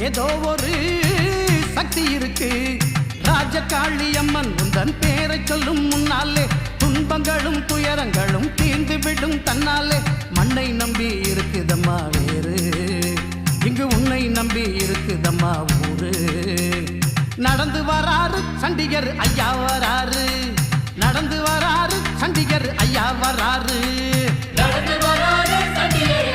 ஏதோ ஒரு சக்தி இருக்கு ராஜகாளி அம்மன் உந்தன் பேரை சொல்லும் முன்னாலே துன்பங்களும் துயரங்களும் தீர்ந்து விடும் தன்னாலே மண்ணை நம்பி இருக்குதம்மா வேறு இங்கு உன்னை நம்பி இருக்குதம்மா ஊரு நடந்து வராரு சண்டிகர் ஐயா வராரு நடந்து வராரு சண்டிகர் ஐயா வராரு நடந்து வராரு சண்டிகர்